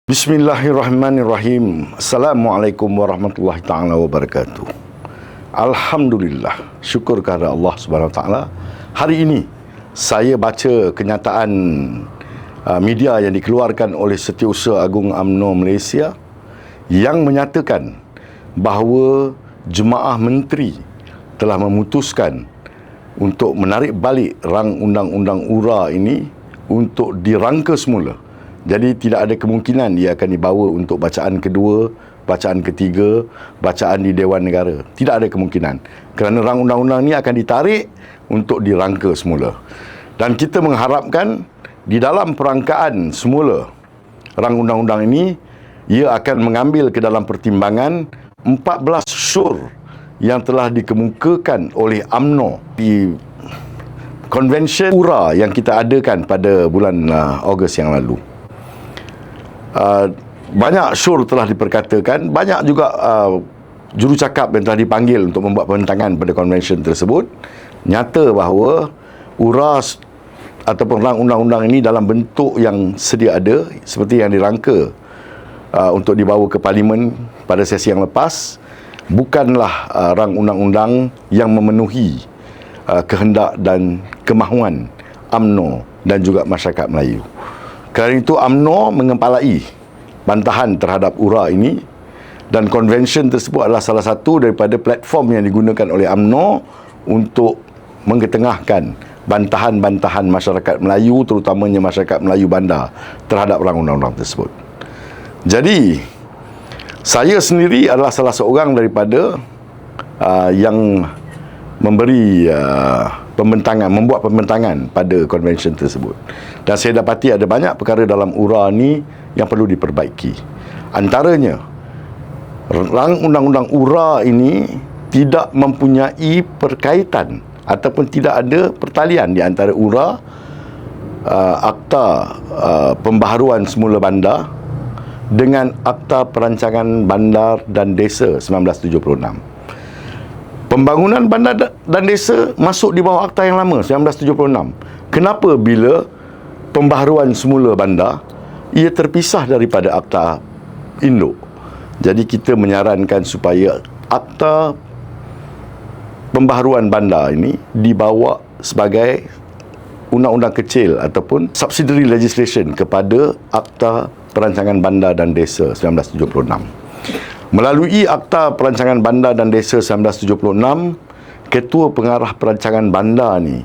Bismillahirrahmanirrahim. Assalamualaikum warahmatullahi taala wabarakatuh. Alhamdulillah, syukur kepada Allah Subhanahu Wa Taala. Hari ini saya baca kenyataan media yang dikeluarkan oleh Setiausaha Agung UMNO Malaysia yang menyatakan bahawa jemaah menteri telah memutuskan untuk menarik balik rang undang-undang URA ini untuk dirangka semula. Jadi tidak ada kemungkinan ia akan dibawa untuk bacaan kedua, bacaan ketiga, bacaan di Dewan Negara. Tidak ada kemungkinan. Kerana rang undang-undang ini akan ditarik untuk dirangka semula. Dan kita mengharapkan di dalam perangkaan semula rang undang-undang ini, ia akan mengambil ke dalam pertimbangan 14 syur yang telah dikemukakan oleh UMNO di Convention URA yang kita adakan pada bulan Ogos yang lalu. Banyak syur telah diperkatakan, banyak juga jurucakap yang telah dipanggil untuk membuat pembentangan pada konvensyen tersebut. Nyata bahawa URA ataupun rang undang-undang ini dalam bentuk yang sedia ada, seperti yang dirangka untuk dibawa ke Parlimen pada sesi yang lepas, bukanlah rang undang-undang yang memenuhi kehendak dan kemahuan UMNO dan juga masyarakat Melayu. Kerana itu UMNO mengempalai bantahan terhadap URA ini, dan konvensyen tersebut adalah salah satu daripada platform yang digunakan oleh UMNO untuk mengetengahkan bantahan-bantahan masyarakat Melayu, terutamanya masyarakat Melayu bandar terhadap rang undang-undang tersebut. Jadi saya sendiri adalah salah seorang daripada yang memberi membuat pembentangan pada konvensyen tersebut. Dan saya dapati ada banyak perkara dalam URA ni yang perlu diperbaiki. Antaranya, rang undang-undang URA ini tidak mempunyai perkaitan ataupun tidak ada pertalian di antara URA, Akta Pembaharuan Semula Bandar dengan Akta Perancangan Bandar dan Desa 1976. Pembangunan bandar dan desa masuk di bawah akta yang lama 1976. Kenapa bila pembaharuan semula bandar ia terpisah daripada akta induk? Jadi kita menyarankan supaya akta pembaharuan bandar ini dibawa sebagai undang-undang kecil ataupun subsidiary legislation kepada Akta Perancangan Bandar dan Desa 1976. Melalui Akta Perancangan Bandar dan Desa 1976, Ketua Pengarah Perancangan Bandar ni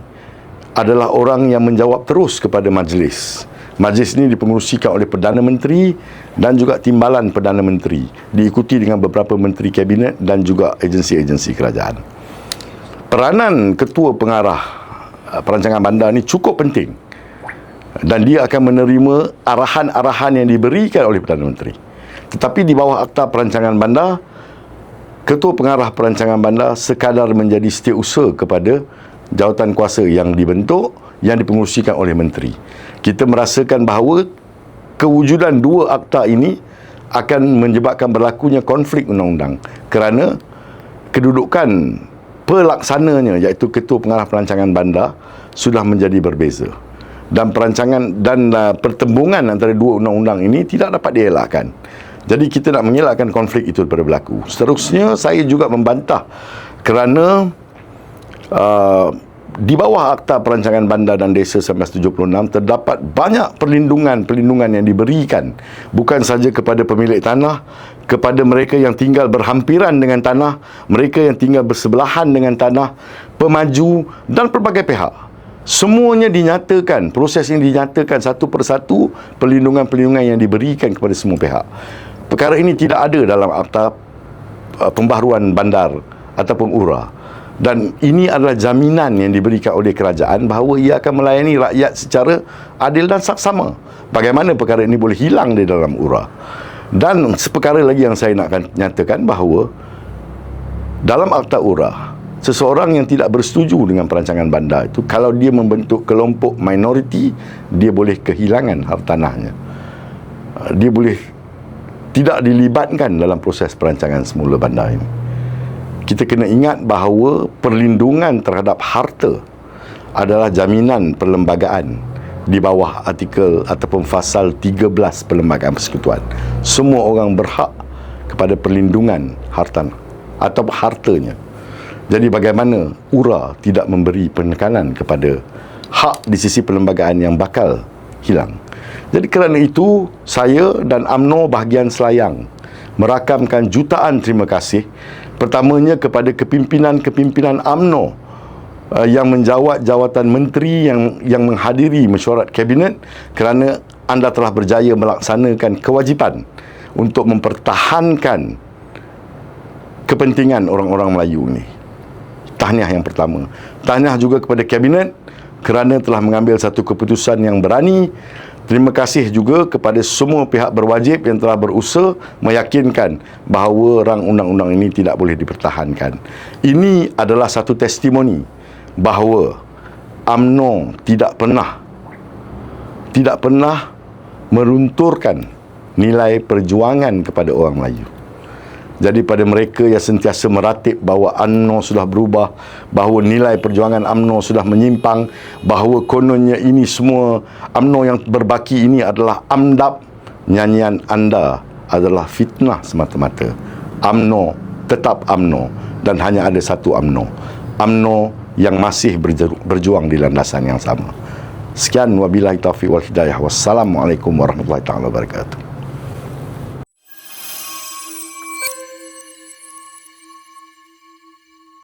adalah orang yang menjawab terus kepada majlis. Majlis ini dipengerusikan oleh Perdana Menteri dan juga Timbalan Perdana Menteri, diikuti dengan beberapa menteri kabinet dan juga agensi-agensi kerajaan. Peranan Ketua Pengarah Perancangan Bandar ni cukup penting, dan dia akan menerima arahan-arahan yang diberikan oleh Perdana Menteri. Tetapi di bawah Akta Perancangan Bandar, Ketua Pengarah Perancangan Bandar sekadar menjadi setiausaha kepada jawatan kuasa yang dibentuk, yang dipengerusikan oleh menteri. Kita merasakan bahawa kewujudan dua akta ini akan menyebabkan berlakunya konflik undang-undang kerana kedudukan pelaksananya, iaitu Ketua Pengarah Perancangan Bandar, sudah menjadi berbeza. Dan perancangan dan pertembungan antara dua undang-undang ini tidak dapat dielakkan. Jadi kita nak mengelakkan konflik itu daripada berlaku. Seterusnya, saya juga membantah kerana di bawah Akta Perancangan Bandar dan Desa 1976 terdapat banyak perlindungan yang diberikan, bukan saja kepada pemilik tanah, kepada mereka yang tinggal berhampiran dengan tanah, mereka yang tinggal bersebelahan dengan tanah, pemaju dan pelbagai pihak. Semuanya dinyatakan, proses ini dinyatakan satu persatu, perlindungan-perlindungan yang diberikan kepada semua pihak. Perkara ini tidak ada dalam Akta Pembaharuan Bandar ataupun URA. Dan ini adalah jaminan yang diberikan oleh kerajaan bahawa ia akan melayani rakyat secara adil dan saksama. Bagaimana perkara ini boleh hilang di dalam URA? Dan seperkara lagi yang saya nak nyatakan bahawa dalam Akta URA, seseorang yang tidak bersetuju dengan perancangan bandar itu, kalau dia membentuk kelompok minoriti, dia boleh kehilangan hartanahnya. Dia boleh tidak dilibatkan dalam proses perancangan semula bandar ini. Kita kena ingat bahawa perlindungan terhadap harta adalah jaminan perlembagaan di bawah artikel ataupun fasal 13 Perlembagaan Persekutuan. Semua orang berhak kepada perlindungan harta atau hartanya. Jadi bagaimana URA tidak memberi penekanan kepada hak di sisi perlembagaan yang bakal hilang. Jadi kerana itu, saya dan UMNO bahagian Selayang merakamkan jutaan terima kasih. Pertamanya kepada kepimpinan-kepimpinan UMNO yang menjawat jawatan menteri yang menghadiri mesyuarat kabinet kerana anda telah berjaya melaksanakan kewajipan untuk mempertahankan kepentingan orang-orang Melayu ini. Tahniah yang pertama. Tahniah juga kepada kabinet kerana telah mengambil satu keputusan yang berani. Terima kasih juga kepada semua pihak berwajib yang telah berusaha meyakinkan bahawa rang undang-undang ini tidak boleh dipertahankan. Ini adalah satu testimoni bahawa UMNO tidak pernah merunturkan nilai perjuangan kepada orang Melayu. Jadi pada mereka yang sentiasa meratip bahawa UMNO sudah berubah, bahawa nilai perjuangan UMNO sudah menyimpang, bahawa kononnya ini semua UMNO yang berbaki ini adalah amdap, nyanyian anda adalah fitnah semata-mata. UMNO tetap UMNO dan hanya ada satu UMNO. UMNO yang masih berjuang di landasan yang sama. Sekian, wabillahi taufiq wal hidayah. Wassalamualaikum warahmatullahi taala wabarakatuh.